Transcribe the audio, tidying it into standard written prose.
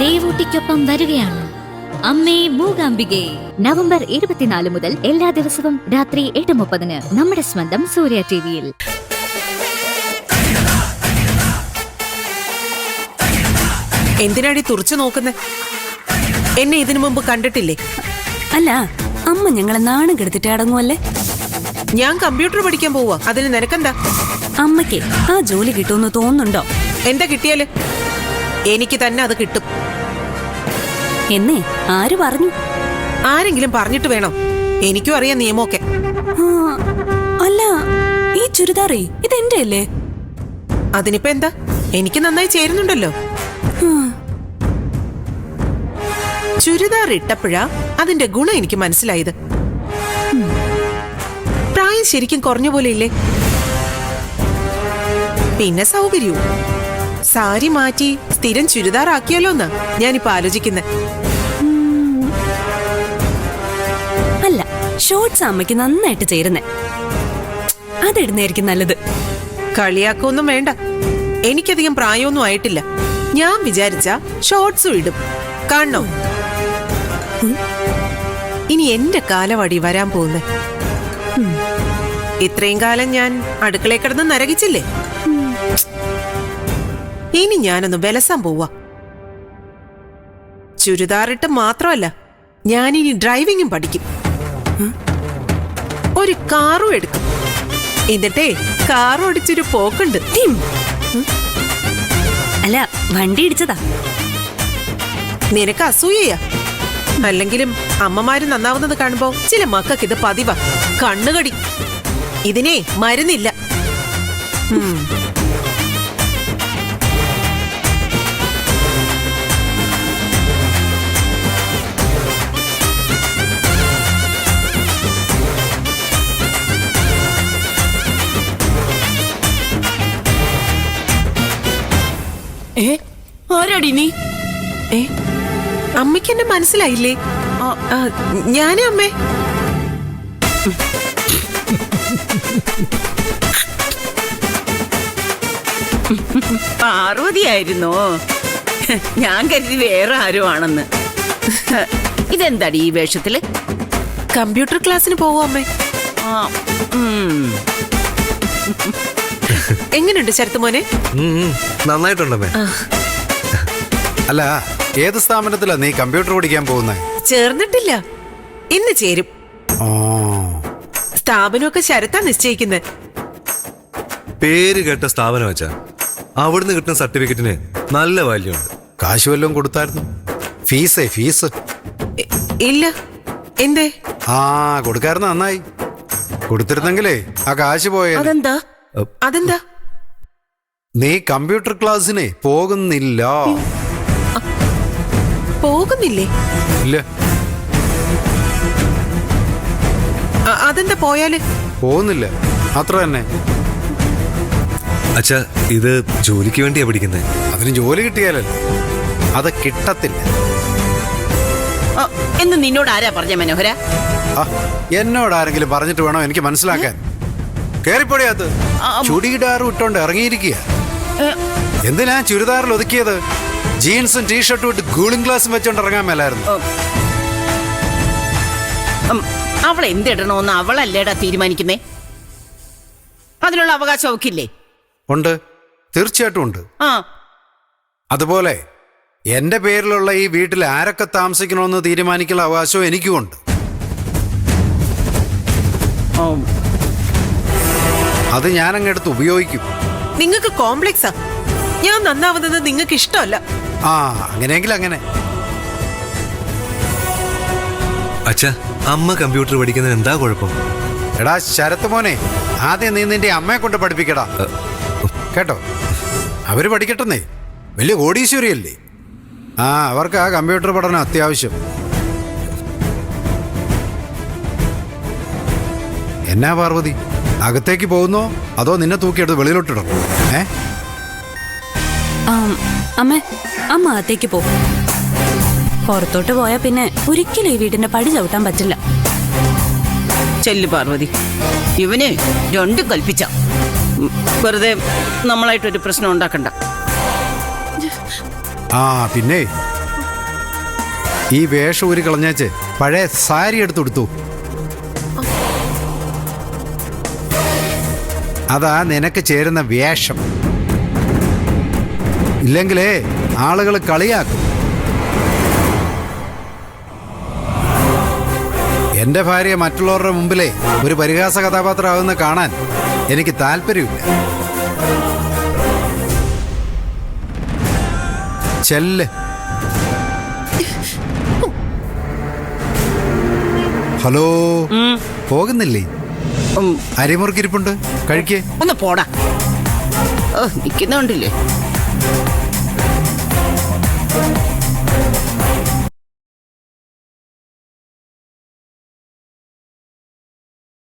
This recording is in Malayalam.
ദേവൂട്ടിക്കൊപ്പം വരികയാണ് അമ്മേ മൂകാംബികെ. നവംബർ 24 മുതൽ എല്ലാ ദിവസവും രാത്രി 8:30 നമ്മുടെ സ്വന്തം സൂര്യ ടിവിയിൽ. എന്തിനാടി തുറച്ചു നോക്കുന്നേ? എന്നെ ഇതിനു മുമ്പ് കണ്ടിട്ടില്ലേ? അല്ല, അമ്മ ഞങ്ങളെ നാണം കെടുത്തിട്ട് അടങ്ങുമല്ലേ? ഞാൻ കമ്പ്യൂട്ടർ പഠിക്കാൻ പോവാ. അതിന് നിനക്കെന്താ? അമ്മയ്ക്ക് ആ ജോലി കിട്ടുമെന്ന് തോന്നുന്നുണ്ടോ? എന്താ കിട്ടിയാല്? എനിക്ക് തന്നെ അത് കിട്ടും. എന്നേ ആര് പറഞ്ഞു? ആരെങ്കിലും പറഞ്ഞിട്ട് വേണം. എനിക്കും അറിയാം നിയമമൊക്കെ. അല്ല, ഈ ചുരിദാറേ ഇതെന്റെ അല്ലേ? അതിനിപ്പോ എന്താ? എനിക്ക് നന്നായി ചേരുന്നുണ്ടല്ലോ. ചുരിദാർ ഇട്ടപ്പോഴാ അതിന്റെ ഗുണം എനിക്ക് മനസ്സിലായത്. പ്രായം ശരിക്കും കുറഞ്ഞ പോലെ ഇല്ലേ? പിന്നെ സൗകര്യവും. സാരി മാറ്റി സ്ഥിരം ചുരിദാർ ആക്കിയാലോ എന്നാ ഞാനിപ്പോ ആലോചിക്കുന്നത്. അല്ല, ഷോർട്സ് അമ്മയ്ക്ക് നന്നായിട്ട് ചേരുന്നേ. അതിടുന്നായിരിക്കും നല്ലത്. കളിയാക്കൊന്നും വേണ്ട. എനിക്കധികം പ്രായമൊന്നും ആയിട്ടില്ല. ഞാൻ വിചാരിച്ച ഷോർട്സും ഇടും. കാണണോ? ഇനി എന്റെ കാലവടി വരാൻ പോകുന്നേ. ഇത്രയും കാലം ഞാൻ അടുക്കളയിൽ കിടന്ന് നരകിച്ചില്ലേ? ഇനി ഞാനൊന്ന് വിലസാൻ പോവാ. ചുരിദാറിട്ട് മാത്രമല്ല, ഞാനിനി ഡ്രൈവിംഗും പഠിക്കും. ഒരു കാറും എടുക്കും. എന്നിട്ടേ കാറും ഓടിച്ചൊരു പോക്കുണ്ട്. അല്ല, വണ്ടി ഇടിച്ചതാ. നിനക്ക് അസൂയയാ. അല്ലെങ്കിലും അമ്മമാര് നന്നാവുന്നത് കാണുമ്പോ ചില മക്കൾക്ക് ഇത് പതിവാ. കണ്ണുകടി. ഇതിനെ മരുന്നില്ല. ആരാടി നീ? അമ്മയ്ക്ക് എന്നെ മനസ്സിലായില്ലേ? ഞാനേ അമ്മേ. പാർവതിയായിരുന്നോ? ഞാൻ കരുതി വേറെ ആരോ ആണെന്ന്. ഇതെന്താടി ഈ വേഷത്തില്? കമ്പ്യൂട്ടർ ക്ലാസ്സിന് പോവോ അമ്മേ? എങ്ങനെയുണ്ട് ശരത്തുമോനെ? നന്നായിട്ടുണ്ടമ്മേ. അല്ല, ഏത് സ്ഥാപനത്തിലാ നീ കമ്പ്യൂട്ടർ പഠിക്കാൻ പോകുന്നേ? ചേർന്നിട്ടില്ല. ഇന്ന് ചേരും. സ്ഥാപനമൊക്കെ ശരത്താ നിശ്ചയിക്കുന്നത്. പേര് കേട്ട സ്ഥാപനം വെച്ചാ അവിടുന്ന് കിട്ടുന്ന സർട്ടിഫിക്കറ്റിന് നല്ല വാല്യൂ ഉണ്ട്. കാശ് വല്ലതും കൊടുത്തായിരുന്നു? ഫീസ് ഇല്ല. എന്തേ? കൊടുക്കാറുണ്ട്. നന്നായി. കൊടുത്തിരുന്നെങ്കിലേ ആ കാശ് പോയ. അതെന്താ? നീ കമ്പ്യൂട്ടർ ക്ലാസ്സിന് പോകുന്നില്ല. പോകുന്നില്ലേ? ഇല്ല. അതെന്താ പോയാല്? പോകുന്നില്ല, അത്ര തന്നെ. അച്ഛാ, ഇത് ജോലിക്ക് വേണ്ടിയാ പഠിക്കുന്നത്. അതിന് ജോലി കിട്ടിയാലല്ലേ. അത് കിട്ടത്തില്ല എന്ന് നിന്നോട് ആരാ പറഞ്ഞ മനോഹര? എന്നോട് ആരെങ്കിലും പറഞ്ഞിട്ട് വേണോ എനിക്ക് മനസ്സിലാക്കാൻ? കേറിപ്പൊടിയാത്ത് ചുടിയിടാറും ഇട്ടോണ്ട് ഇറങ്ങിയിരിക്കുക. എന്തിനാ ചുരിദാറിൽ ഒതുക്കിയത്? ജീൻസും ടീഷർട്ടും ഇട്ട് കൂളിംഗ് ഗ്ലാസും വെച്ചോണ്ട് ഇറങ്ങാൻ മേലായിരുന്നു. അവൾ എന്തിടണോന്ന് അവളല്ലേടാ തീരുമാനിക്കുന്നേ. അതിനുള്ള അവകാശം അവക്കില്ലേ? ഉണ്ട്, തീർച്ചയായിട്ടും ഉണ്ട്. അതുപോലെ എന്റെ പേരിലുള്ള ഈ വീട്ടിൽ ആരൊക്കെ താമസിക്കണമെന്ന് തീരുമാനിക്കുന്ന അവകാശവും എനിക്കും ഉണ്ട്. അത് ഞാൻ അങ്ങെടുത്ത് ഉപയോഗിക്കും. നിങ്ങൾക്ക് കോംപ്ലക്സാ. ഞാൻ നന്നാവുന്നത് നിങ്ങൾക്ക് ഇഷ്ടമല്ല. അങ്ങനെയെങ്കിൽ അങ്ങനെ. അച്ഛാ, അമ്മ കമ്പ്യൂട്ടർ പഠിക്കുന്നതിന് എന്താ കുഴപ്പം? എടാ ശരത്ത് മോനെ, ആദ്യം നീ നിന്റെ അമ്മയെ കൊണ്ട് പഠിപ്പിക്കടാ. കേട്ടോ? അവര് പഠിക്കട്ടെന്നേ. വലിയ കോടീശ്വരിയല്ലേ. അവർക്ക് ആ കമ്പ്യൂട്ടർ പഠനം അത്യാവശ്യം. എന്നാ പാർവതി, അകത്തേക്ക് പോകുന്നോ അതോ നിന്നെ തൂക്കിയെടുത്ത് വെളിയിലോട്ടിടണം? അമ്മ അകത്തേക്ക് പോ. പുറത്തോട്ട് പോയാ പിന്നെ ഒരിക്കലും ഈ വീടിന്റെ പടി ചവിട്ടാൻ പറ്റില്ല. ചെല്ലു പാർവതി. ഇവന് രണ്ടും കൽപ്പിച്ച. വെറുതെ നമ്മളായിട്ടൊരു പ്രശ്നം ഉണ്ടാക്കണ്ട. പിന്നെ ഈ വേഷം ഊരി കളഞ്ഞേച്ച് പഴയ സാരി എടുത്തുകൊടുത്തു. അതാ നിനക്ക് ചേരുന്ന വേഷം. ഇല്ലെങ്കിലേ ആളുകൾ കളിയാക്കും. എന്റെ ഭാര്യ മറ്റുള്ളവരുടെ മുമ്പിലേ ഒരു പരിഹാസ കഥാപാത്രമാകുന്ന കാണാൻ എനിക്ക് താല്പര്യമില്ല. ചെല്ല്. ഹലോ, പോകുന്നില്ലേ? അരിമുറുക്കിരിപ്പുണ്ട്, കഴിക്കേ. ഒന്ന് പോടാ. നിക്കുന്നുണ്ടില്ലേ?